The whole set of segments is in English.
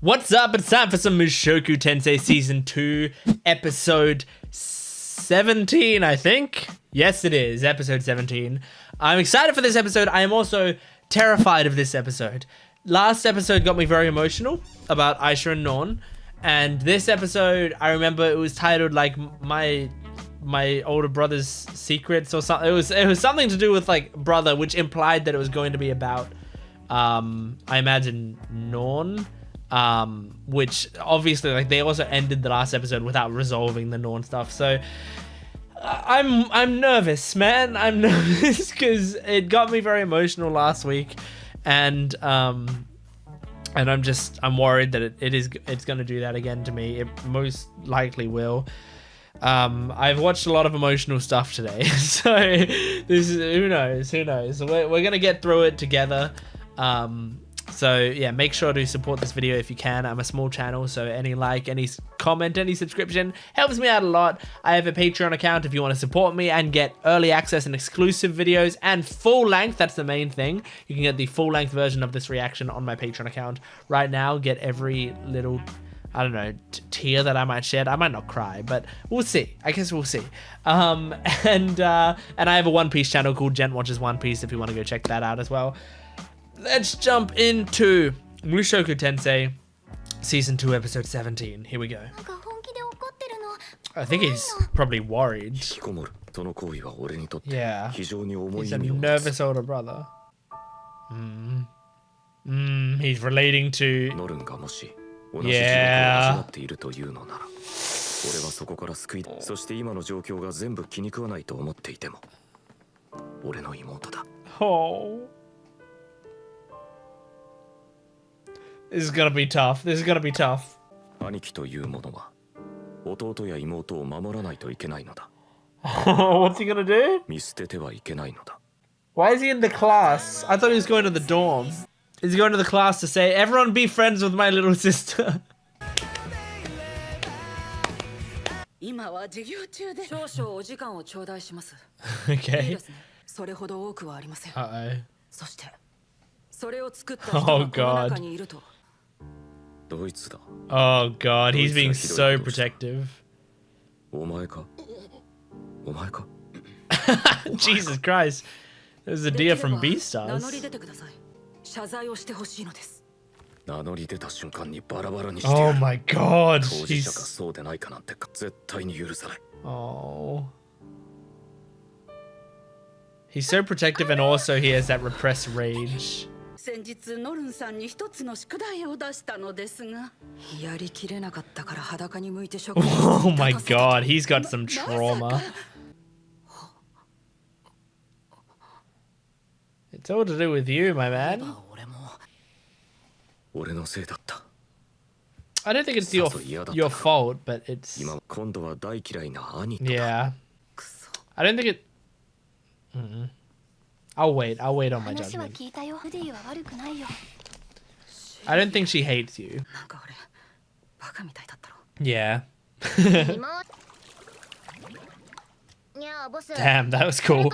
What's up? It's time for some Mushoku Tensei Season 2, Episode 17, I think. Yes, it is. Episode 17. I'm excited for this episode. I am also terrified of this episode. Last episode got me very emotional about Aisha and Norn. And this episode, I remember it was titled like my older brother's secrets or something. It was something to do with like brother, which implied that it was going to be about, I imagine, Norn. Which obviously, like, they also ended the last episode without resolving the Norn stuff. So I'm nervous, man. I'm nervous because it got me very emotional last week, and I'm worried that it's going to do that again to me. It most likely will. I've watched a lot of emotional stuff today, so this is who knows. So we're gonna get through it together. So yeah, make sure to support this video if you can. I'm a small channel, so any like, any comment, any subscription helps me out a lot. I have a Patreon account if you want to support me and get early access and exclusive videos and full length. That's the main thing. You can get the full length version of this reaction on my Patreon account right now. Get every little, I don't know, tear that I might shed. I might not cry, but we'll see. I guess we'll see. And I have a One Piece channel called Jent Watches One Piece if you want to go check that out as well. Let's jump into Mushoku Tensei Season 2, Episode 17. Here we go. I think he's probably worried. Yeah. He's a nervous older brother. He's relating to... Yeah. Oh. This is gonna be tough. This is gonna be tough. What's he gonna do? Why is he in the class? I thought he was going to the dorm. Is he going to the class to say, everyone be friends with my little sister? Okay. Uh-oh. Oh god. Oh god, he's being so protective. Jesus Christ. There's a deer from Beastars. Oh my god. Oh. He's so protective, and also he has that repressed rage. Oh my god, he's got some trauma. It's all to do with you, my man. I don't think it's your fault, but it's... Yeah. I don't think it... I'll wait on my judgment. I don't think she hates you. Yeah. Damn, that was cool.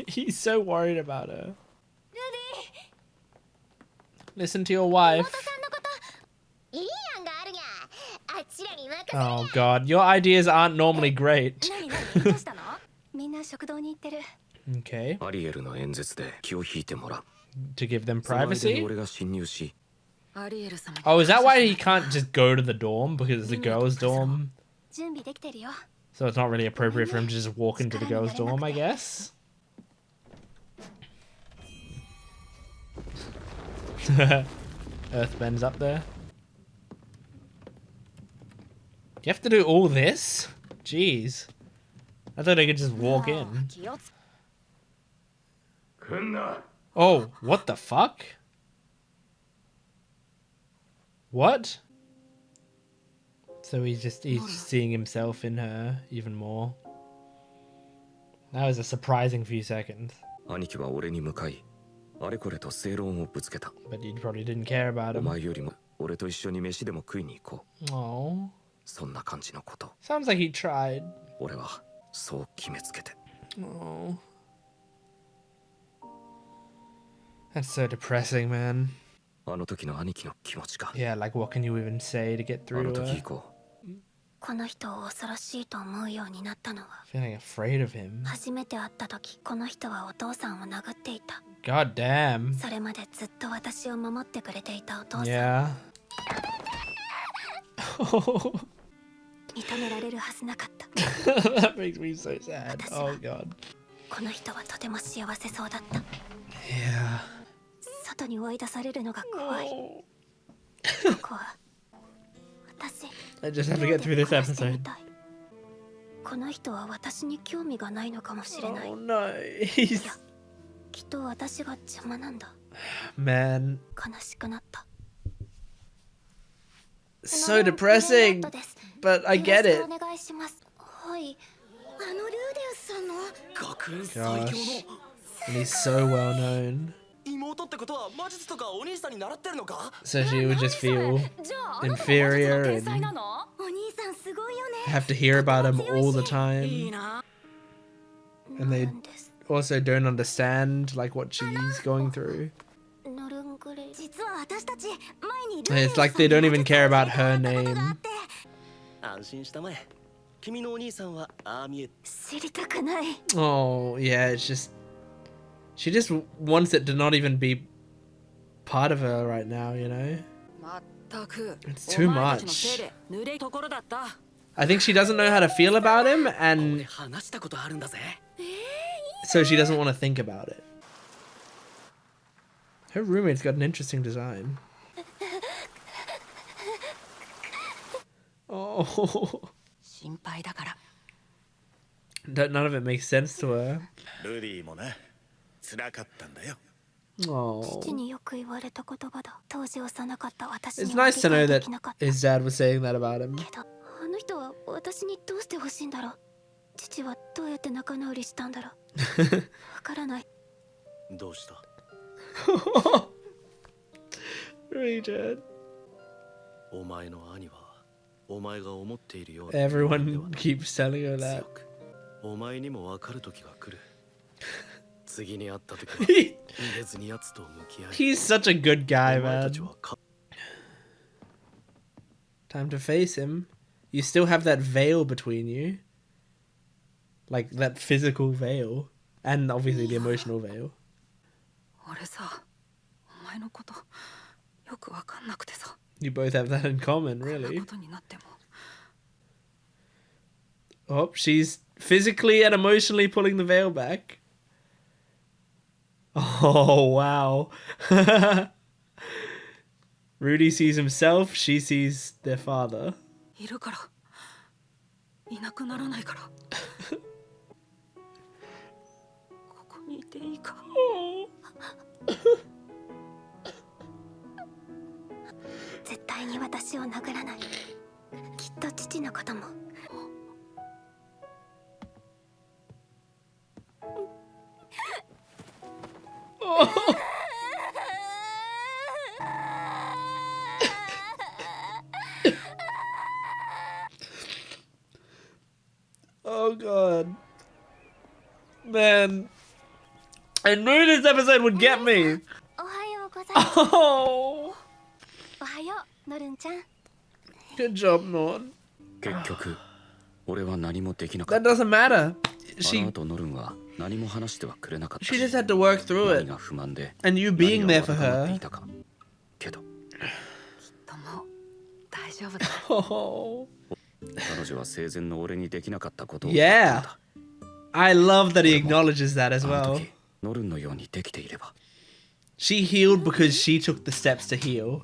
He's so worried about her. Listen to your wife. Oh god, your ideas aren't normally great. Okay. To give them privacy? Oh, is that why he can't just go to the dorm? Because it's a girls' dorm? So it's not really appropriate for him to just walk into the girls' dorm, I guess? Earthbend's up there. You have to do all this? Jeez. I thought I could just walk in. Oh, what the fuck? What? So he's just seeing himself in her even more. That was a surprising few seconds. But you probably didn't care about him. Oh. そんな感じのこと。 Sounds like he tried. 俺はそう決めつけて。 Oh. That's so depressing, man. あの時の兄貴の気持ちか。 Yeah, like what can you even say to get あ through の to 時 her? 以降、この人を恐ろしいと思うようになったのは Feeling afraid of him. 初めて会った時、この人はお父さんを殴っていた。 God damn. それまでずっと私を守ってくれていたお父さん。 Yeah. 認められるはずなかった。 That makes me so sad. Oh god. この人はとても幸せそうだった。 Yeah. 外に追い出されるのが怖い。ここは私。 I just have to get through this episode. この人は私に興味がないのかもしれない。 Oh no. He's きっと私が邪魔なんだ。 man. 悲しくなった。 So depressing. But I get it. お願いします。はい。あのルーデウスさんの。学園最強の。 And he's so well known. 妹ってことは魔術とかお兄さんに習ってるのか？ So she would just feel inferior and お兄さんすごいよね。 have to hear about him all the time. And they also don't understand like what she's going through. And it's like they don't even care about her name. 安心したまえ。君のお兄さんはああ見え。知りたくない。 Oh yeah, it's just she just wants it to not even be part of her right now, you know? It's too much. I think she doesn't know how to feel about him, and 話したことあるんだぜ。 so she doesn't want to think about it. Her roommate's got an interesting design. Oh. 心配だから。 None of it makes sense to her. ルディもな、辛かったんだよ。 Oh. 父によく言われた言葉だ。当時幼かった私 It's には nice to 理 know 解で that きなかった。 his dad was saying that about him. けど、あの人は私にどうして欲しいんだろう。父はどうやって仲直りしたんだろう。わからない。どうした？ Really, Jent. お前の兄はお前が思っているような。 Everyone keeps telling her that. お前にも分かる時が来る。次に会った時は逃げずに奴と向き合い。 He's such a good guy, お前 man. たちはか Time to face him. You still have that veil between you. Like that physical veil. And obviously the emotional veil. 俺さ、お前のことよくわかんなくてさ。 You both have that in common, こんな really. ことになっても。 Oh, she's physically and emotionally pulling the veil back. Oh, wow. Rudy sees himself, she sees their father. いるから。いなくならないから。ここにいていいか。絶対に私を殴らない。きっと父のことも。 Oh god. Man. I knew this episode would get me. おはようございます。 Oh. おはよう、ノルンちゃん。 Good job, Norn. 結局、俺は何もできなかっ That た。 doesn't matter. あの She 後ノルンは何も話してはくれなかったし。 she just had to work through 何 it. が不満で、 And you being 何 there が for わだかまって her. いたか。けど、とも大丈夫だ。 Oh. 彼女は生前の俺にできなかったことを Yeah. I love that he acknowledges that as あの well. 時、ノルンのようにできていれば。 She healed because she took the steps to heal.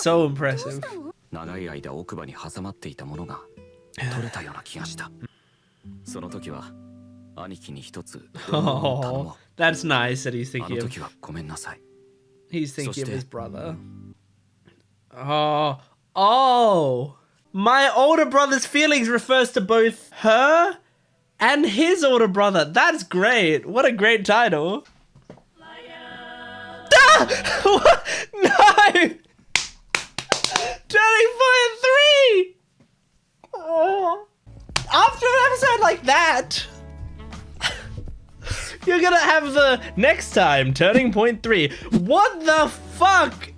So impressive. 長い間奥歯に挟まっていたものが取れたような気がした。その時は兄貴に一つ頼 Oh, も that's nice that he's う。あ thinking の of 時はごめんなさい。 he's thinking of そして his brother. Oh, my older brother's feelings refers to both her and his older brother. That's great. What a great title. Ah! What? No. Turning point 3. After an episode like that, you're gonna have the next time, Turning Point 3. What the fuck?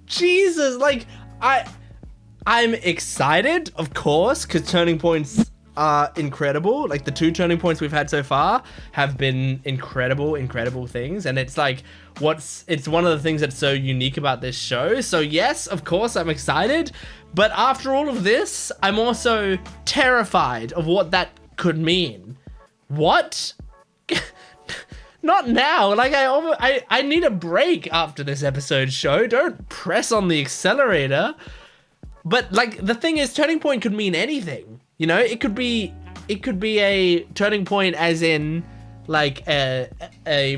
Jesus, like, I'm excited, of course, because turning points are incredible. Like, the 2 turning points we've had so far have been incredible things. And it's like, it's one of the things that's so unique about this show. So yes, of course, I'm excited. But after all of this, I'm also terrified of what that could mean. What? Not now. Like, I need a break after this episode, show. Don't press on the accelerator. But like, the thing is, turning point could mean anything. You know, it could be a turning point as in like a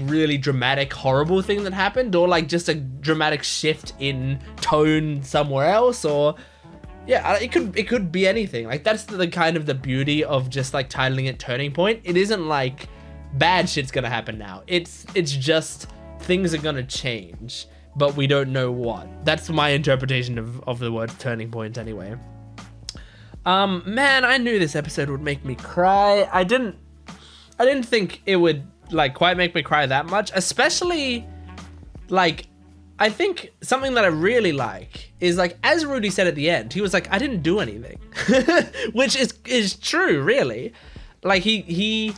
really dramatic, horrible thing that happened, or like just a dramatic shift in tone somewhere else, or yeah, it could be anything. Like, that's the kind of the beauty of just like titling it Turning Point. It isn't like bad shit's gonna happen now. It's just things are gonna change, but we don't know what. That's my interpretation of the word turning point anyway. Man, I knew this episode would make me cry. I didn't think it would like quite make me cry that much, especially like, I think something that I really like is like, as Rudy said at the end, he was like, I didn't do anything, which is true, really. Like, he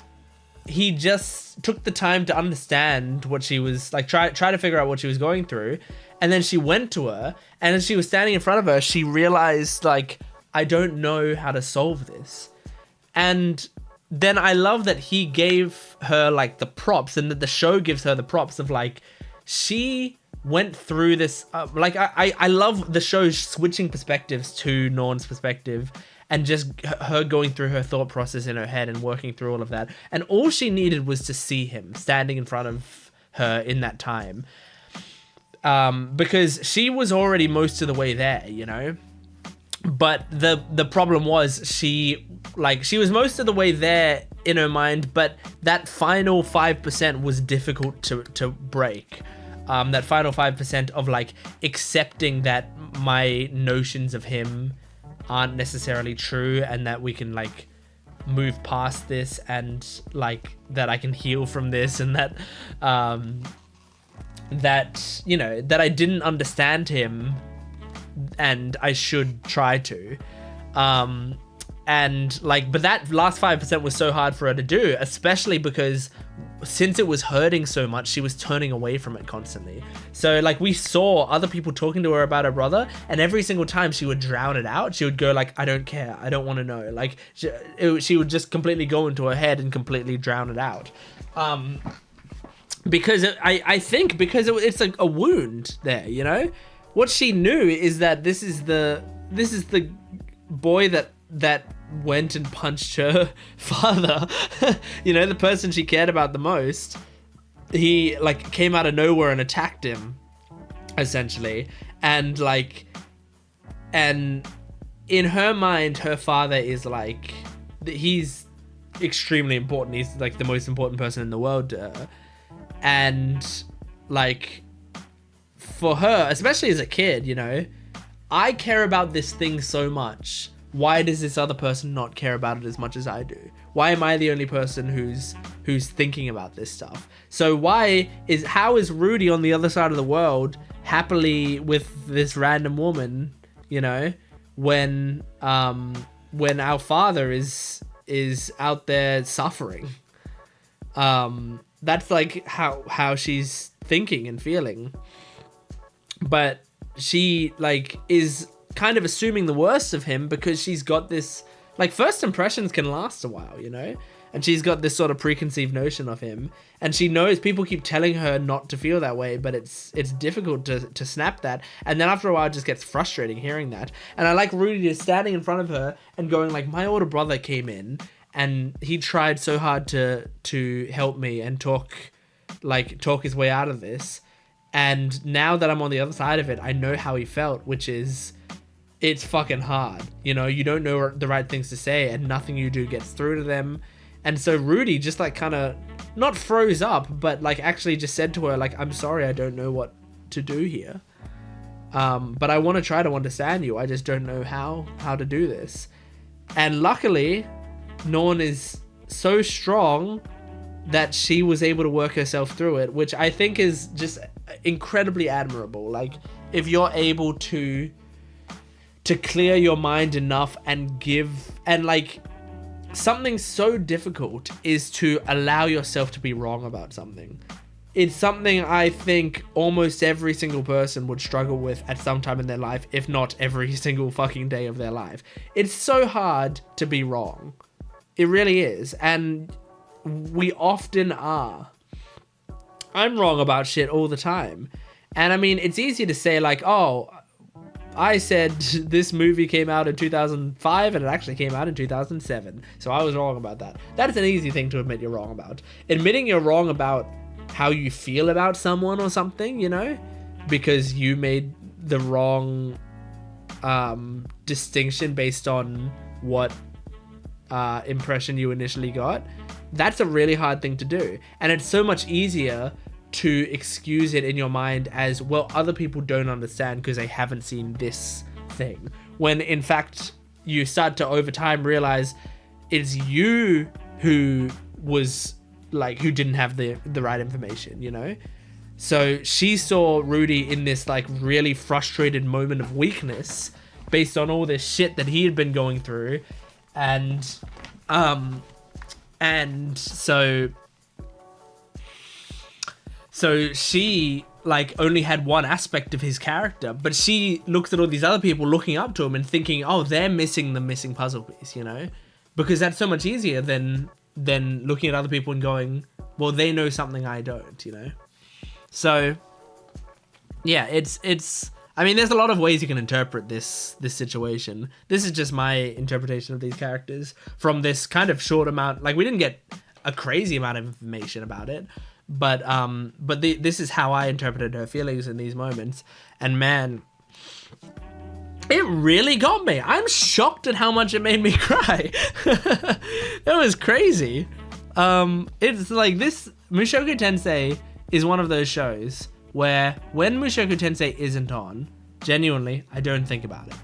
just took the time to understand what she was like, try to figure out what she was going through. And then she went to her, and as she was standing in front of her, she realized like, I don't know how to solve this. And then I love that he gave her like the props, and that the show gives her the props of like, she went through this, like I love the show switching perspectives to Norn's perspective, and just her going through her thought process in her head and working through all of that. And all she needed was to see him standing in front of her in that time. Because she was already most of the way there, you know? But the problem was she was most of the way there in her mind, but that final 5% was difficult to break. That final 5% of like accepting that my notions of him aren't necessarily true, and that we can like move past this, and like that I can heal from this, and that that, you know, that I didn't understand him and I should try to. And like, but that last 5% was so hard for her to do, especially because since it was hurting so much, she was turning away from it constantly. So like, we saw other people talking to her about her brother, and every single time she would drown it out. She would go like, I don't care, I don't want to know. Like, she would just completely go into her head and completely drown it out. Because I think because it's like a wound there, you know? What she knew is that this is the boy that went and punched her father, you know, the person she cared about the most. He like came out of nowhere and attacked him, essentially. And like, and in her mind, her father is like, he's extremely important. He's like the most important person in the world to her. And like, for her, especially as a kid, you know, I care about this thing so much. Why does this other person not care about it as much as I do? Why am I the only person who's thinking about this stuff? So how is Rudy on the other side of the world happily with this random woman, you know, when our father is out there suffering? That's like how she's thinking and feeling. But she like is kind of assuming the worst of him, because she's got this, like, first impressions can last a while, you know? And she's got this sort of preconceived notion of him, and she knows people keep telling her not to feel that way, but it's difficult to snap that. And then after a while it just gets frustrating hearing that. And I like Rudy just standing in front of her and going like, my older brother came in and he tried so hard to help me and talk his way out of this. And now that I'm on the other side of it, I know how he felt, which is, it's fucking hard. You know, you don't know the right things to say, and nothing you do gets through to them. And so Rudy just like kind of not froze up, but like actually just said to her like, I'm sorry, I don't know what to do here. But I want to try to understand you. I just don't know how to do this. And luckily, Norn is so strong that she was able to work herself through it, which I think is just incredibly admirable. Like, if you're able to clear your mind enough and like, something so difficult is to allow yourself to be wrong about something. It's something I think almost every single person would struggle with at some time in their life, if not every single fucking day of their life. It's so hard to be wrong. It really is. And we often are. I'm wrong about shit all the time. And I mean, it's easy to say like, oh, I said this movie came out in 2005 and it actually came out in 2007. So I was wrong about that. That's an easy thing to admit you're wrong about. Admitting you're wrong about how you feel about someone or something, you know, because you made the wrong distinction based on what impression you initially got. That's a really hard thing to do. And it's so much easier to excuse it in your mind as, well, other people don't understand because they haven't seen this thing. When in fact, you start to over time realize it's you who was like, who didn't have the right information, you know? So she saw Rudy in this like really frustrated moment of weakness based on all this shit that he had been going through. And so she like only had one aspect of his character, but she looked at all these other people looking up to him and thinking, oh, they're missing the missing puzzle piece, you know? Because that's so much easier than looking at other people and going, well, they know something I don't, you know? So yeah, it's I mean, there's a lot of ways you can interpret this situation. This is just my interpretation of these characters from this kind of short amount. Like, we didn't get a crazy amount of information about it, but this is how I interpreted her feelings in these moments. And man, it really got me. I'm shocked at how much it made me cry. That was crazy. It's like, this Mushoku Tensei is one of those shows where when Mushoku Tensei isn't on, genuinely, I don't think about it.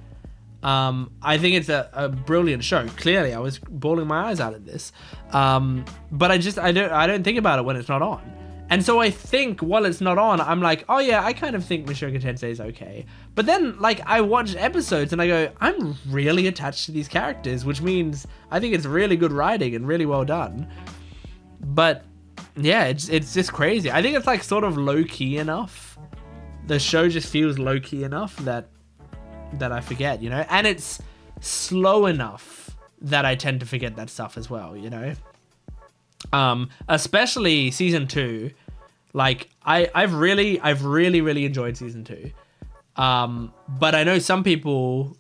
I think it's a brilliant show. Clearly, I was bawling my eyes out at this. But I don't think about it when it's not on. And so I think while it's not on, I'm like, oh yeah, I kind of think Mushoku Tensei is okay. But then, like, I watch episodes and I go, I'm really attached to these characters, which means I think it's really good writing and really well done. But yeah, it's just crazy. I think it's like sort of low-key enough. The show just feels low-key enough that I forget, you know? And it's slow enough that I tend to forget that stuff as well, you know? Especially season 2. Like, I've really enjoyed season 2. But I know some people,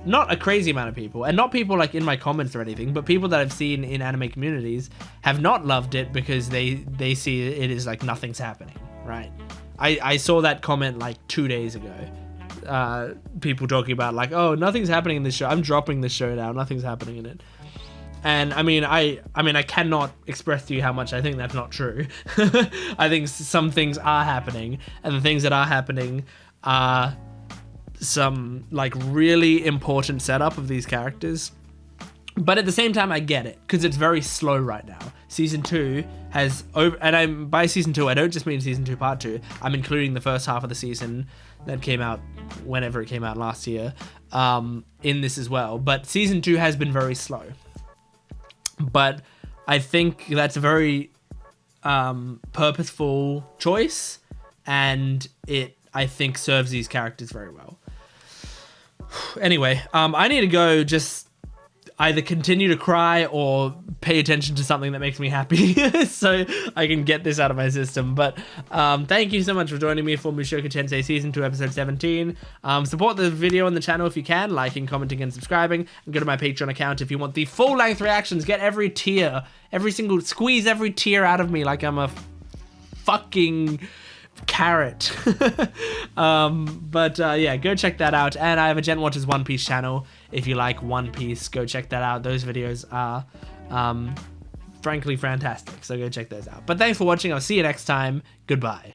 not a crazy amount of people, and not people like in my comments or anything, but people that I've seen in anime communities have not loved it because they see it as like nothing's happening, right? I saw that comment like 2 days ago. People talking about like, oh, nothing's happening in this show. I'm dropping this show now. Nothing's happening in it. And I mean, I cannot express to you how much I think that's not true. I think some things are happening, and the things that are happening are some like really important setup of these characters. But at the same time, I get it because it's very slow right now. Season 2 has by season 2, I don't just mean season 2 part 2. I'm including the first half of the season that came out whenever it came out last year in this as well. But season 2 has been very slow. But I think that's a very purposeful choice, and it, I think, serves these characters very well. Anyway, I need to go just either continue to cry or pay attention to something that makes me happy so I can get this out of my system. But thank you so much for joining me for Mushoku Tensei Season 2, Episode 17. Support the video and the channel if you can, liking, commenting, and subscribing. And go to my Patreon account if you want the full-length reactions. Get every tear, squeeze every tear out of me like I'm a fucking carrot. Yeah, go check that out. And I have a Gent Watches One Piece channel. If you like One Piece, go check that out. Those videos are frankly fantastic, so go check those out. But thanks for watching. I'll see you next time. Goodbye.